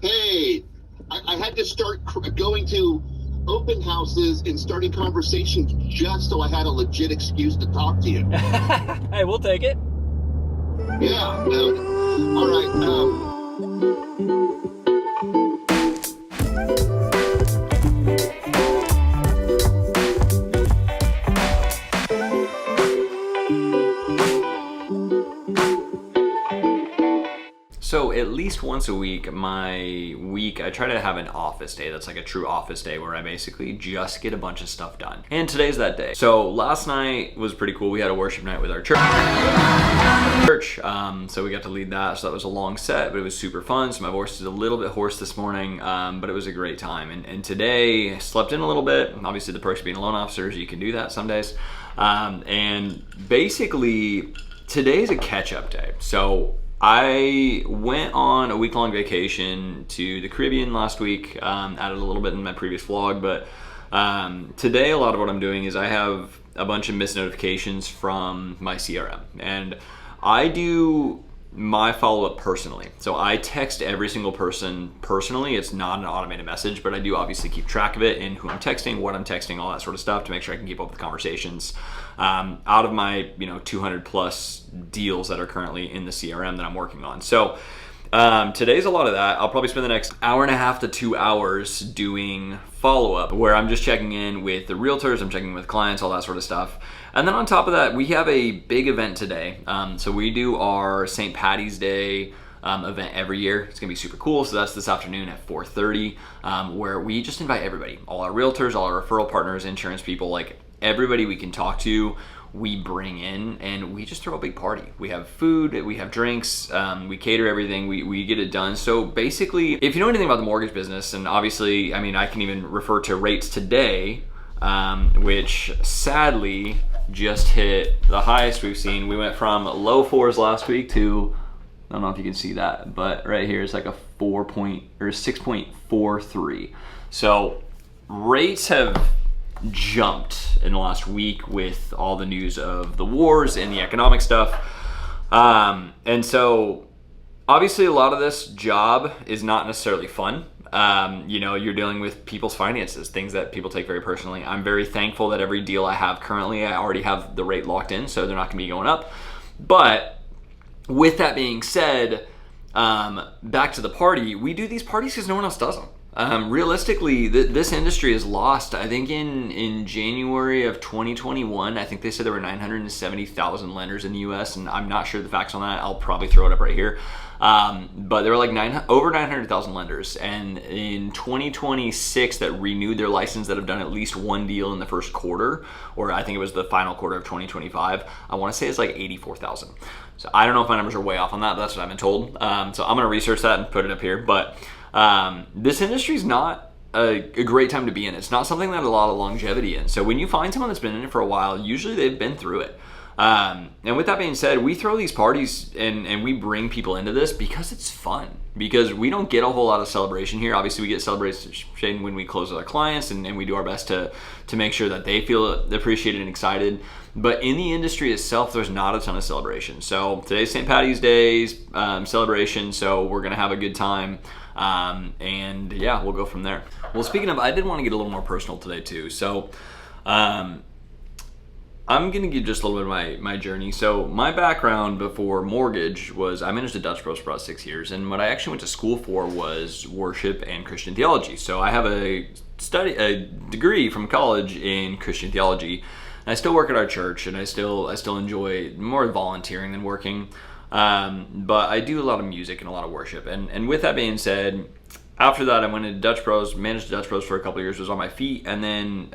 Hey, I had to start going to open houses and starting conversations just so I had a legit excuse to talk to you. Hey, we'll take it. Yeah. All right. So at least once a week, I try to have an office day. That's like a true office day where I basically just get a bunch of stuff done. And today's that day. So last night was pretty cool. We had a worship night with our church. So we got to lead that. So that was a long set, but it was super fun. So my voice is a little bit hoarse this morning, but it was a great time. And today, slept in a little bit. Obviously, the perks of being a loan officer is you can do that some days. And basically, today's a catch-up day. So I went on a week-long vacation to the Caribbean last week, added a little bit in my previous vlog, but today a lot of what I'm doing is I have a bunch of missed notifications from my CRM, and I do my follow-up personally. So I text every single person personally. It's not an automated message, but I do obviously keep track of it and who I'm texting, what I'm texting, all that sort of stuff to make sure I can keep up with conversations. Out of my 200 plus deals that are currently in the CRM that I'm working on. So today's a lot of that. I'll probably spend the next hour and a half to 2 hours doing follow-up where I'm just checking in with the realtors, I'm checking in with clients, all that sort of stuff. And then on top of that, we have a big event today. So we do our St. Patty's Day event every year. It's gonna be super cool. So that's this afternoon at 4:30, where we just invite everybody, all our realtors, all our referral partners, insurance people, like everybody we can talk to, we bring in and we just throw a big party. We have food, we have drinks, we cater everything, we get it done. So basically, if you know anything about the mortgage business, and obviously, I mean, I can even refer to rates today, which sadly just hit the highest we've seen. We went from low fours last week to, I don't know if you can see that, but right here it's like a 6.43. So rates have jumped in the last week with all the news of the wars and the economic stuff. And so obviously a lot of this job is not necessarily fun. You're dealing with people's finances, things that people take very personally. I'm very thankful that every deal I have currently, I already have the rate locked in, so they're not gonna be going up. But with that being said, back to the party, we do these parties because no one else does them. Realistically, this industry is lost. I think in January of 2021, I think they said there were 970,000 lenders in the US, and I'm not sure the facts on that. I'll probably throw it up right here. But there were like over 900,000 lenders, and in 2026 that renewed their license that have done at least one deal in the first quarter, or I think it was the final quarter of 2025. I want to say it's like 84,000. So I don't know if my numbers are way off on that, but that's what I've been told. So I'm going to research that and put it up here. But this industry is not a great time to be in. It's not something that has a lot of longevity in. So when you find someone that's been in it for a while, usually they've been through it. And with that being said, we throw these parties and we bring people into this because it's fun. Because we don't get a whole lot of celebration here. Obviously, we get celebration when we close with our clients, and we do our best to make sure that they feel appreciated and excited. But in the industry itself, there's not a ton of celebration. So today's St. Patty's Day's celebration, so we're going to have a good time. And yeah, we'll go from there. Well, speaking of, I did want to get a little more personal today too. So I'm going to give just a little bit of my journey. So my background before mortgage was I managed a Dutch Bros for about 6 years. And what I actually went to school for was worship and Christian theology. So I have a degree from college in Christian theology. And I still work at our church, and I still enjoy more volunteering than working. But I do a lot of music and a lot of worship. And with that being said, after that, I went into Dutch Bros, managed Dutch Bros for a couple of years, was on my feet. And then,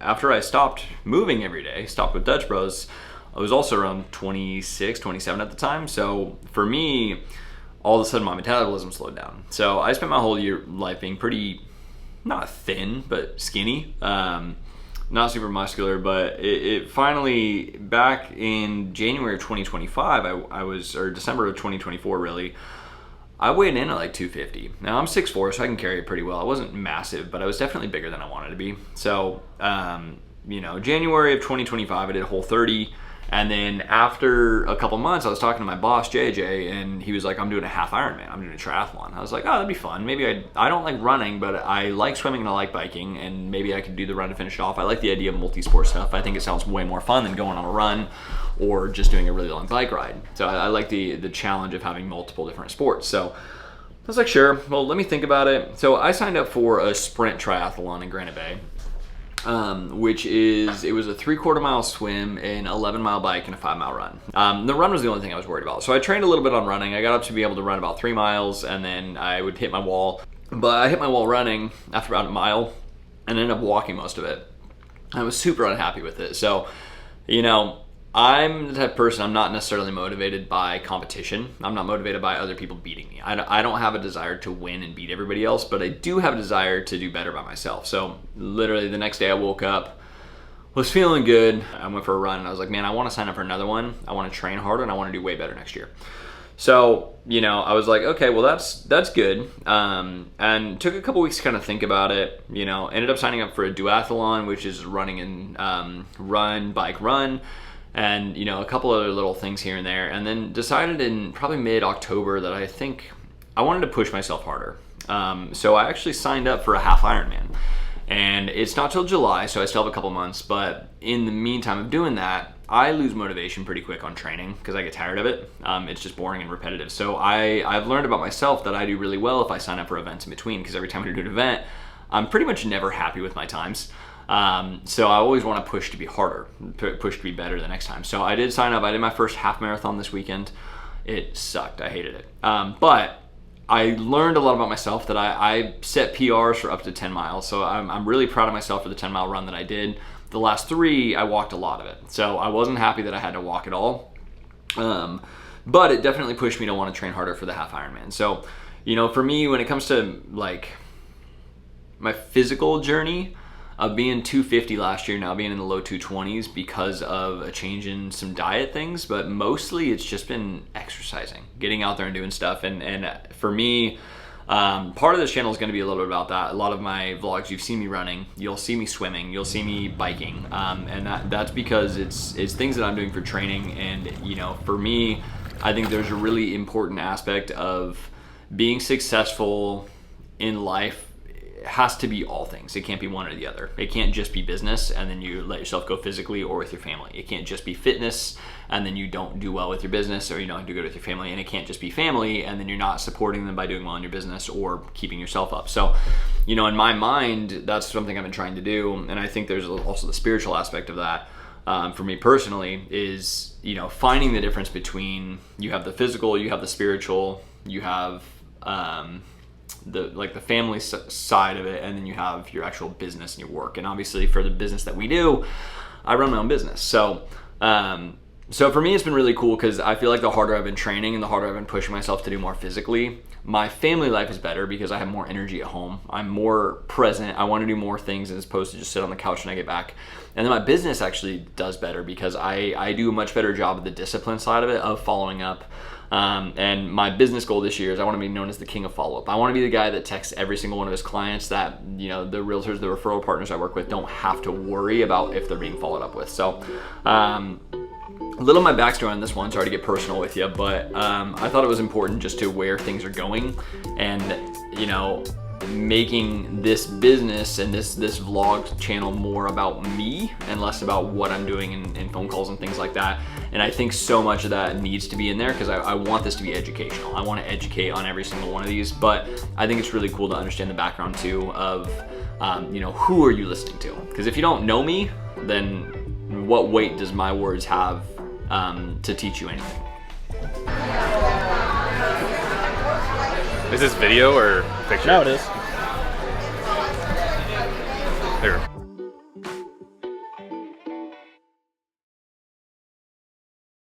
after I stopped moving every day, stopped with Dutch Bros, I was also around 26, 27 at the time. So for me, all of a sudden my metabolism slowed down. So I spent my whole life being pretty, not thin, but skinny. Not super muscular, but it finally, back in January of 2025, or December of 2024 really, I weighed in at like 250. Now I'm 6'4", so I can carry it pretty well. I wasn't massive, but I was definitely bigger than I wanted to be. So, January of 2025, I did Whole 30, And then after a couple months, I was talking to my boss, JJ, and he was like, I'm doing a half Ironman. I'm doing a triathlon. I was like, oh, that'd be fun. Maybe I don't like running, but I like swimming and I like biking, and maybe I could do the run to finish it off. I like the idea of multi-sport stuff. I think it sounds way more fun than going on a run or just doing a really long bike ride. So I like the challenge of having multiple different sports. So I was like, sure, well, let me think about it. So I signed up for a sprint triathlon in Granite Bay. It was a 3/4 mile swim, an 11-mile bike, and a 5-mile run. The run was the only thing I was worried about. So I trained a little bit on running. I got up to be able to run about 3 miles, and then I would hit my wall. But I hit my wall running after about a mile and ended up walking most of it. I was super unhappy with it. So, you know, I'm the type of person, I'm not necessarily motivated by competition. I'm not motivated by other people beating me. I don't have a desire to win and beat everybody else, but I do have a desire to do better by myself. So literally the next day I woke up, was feeling good. I went for a run and I was like, man, I want to sign up for another one. I want to train harder and I want to do way better next year. So, you know, I was like, okay, well that's good. And took a couple weeks to kind of think about it, you know, ended up signing up for a duathlon, which is running and run, bike, run. And, you know, a couple other little things here and there, and then decided in probably mid-October that I think I wanted to push myself harder. So I actually signed up for a half Ironman, and it's not till July, so I still have a couple months, but in the meantime of doing that, I lose motivation pretty quick on training because I get tired of it. It's just boring and repetitive. So I've learned about myself that I do really well if I sign up for events in between, because every time I do an event, I'm pretty much never happy with my times. So I always want to push to be harder, push to be better the next time. So I did sign up. I did my first half marathon this weekend. It sucked. I hated it. But I learned a lot about myself that I set PRs for up to 10 miles. So I'm really proud of myself for the 10-mile run that I did. The last 3, I walked a lot of it. So I wasn't happy that I had to walk it all. But it definitely pushed me to want to train harder for the half Ironman. So, you know, for me, when it comes to like my physical journey, of being 250 last year, now being in the low 220s because of a change in some diet things, but mostly it's just been exercising, getting out there and doing stuff. And for me, part of this channel is going to be a little bit about that. A lot of my vlogs, you've seen me running, you'll see me swimming, you'll see me biking, and that's because it's things that I'm doing for training. And you know, for me, I think there's a really important aspect of being successful in life. Has to be all things. It can't be one or the other. It can't just be business and then you let yourself go physically or with your family. It can't just be fitness and then you don't do well with your business, or you don't do good with your family. And it can't just be family and then you're not supporting them by doing well in your business or keeping yourself up. So, you know, in my mind, that's something I've been trying to do. And I think there's also the spiritual aspect of that. For me personally is, you know, finding the difference between you have the physical, you have the spiritual, you have, the family side of it, and then you have your actual business and your work. And obviously for the business that we do, I run my own business. So for me, it's been really cool because I feel like the harder I've been training and the harder I've been pushing myself to do more physically, my family life is better because I have more energy at home. I'm more present. I want to do more things as opposed to just sit on the couch when I get back. And then my business actually does better because I do a much better job of the discipline side of it, of following up. And my business goal this year is I want to be known as the king of follow-up. I want to be the guy that texts every single one of his clients that, you know, the realtors, the referral partners I work with don't have to worry about if they're being followed up with. So, a little of my backstory on this one, sorry to get personal with you, but I thought it was important just to where things are going and, you know, making this business and this vlog channel more about me and less about what I'm doing in phone calls and things like that. And I think so much of that needs to be in there because I want this to be educational. I want to educate on every single one of these, but I think it's really cool to understand the background too of, you know, who are you listening to? Because if you don't know me, then what weight does my words have to teach you anything? Is this video or picture? No, it is.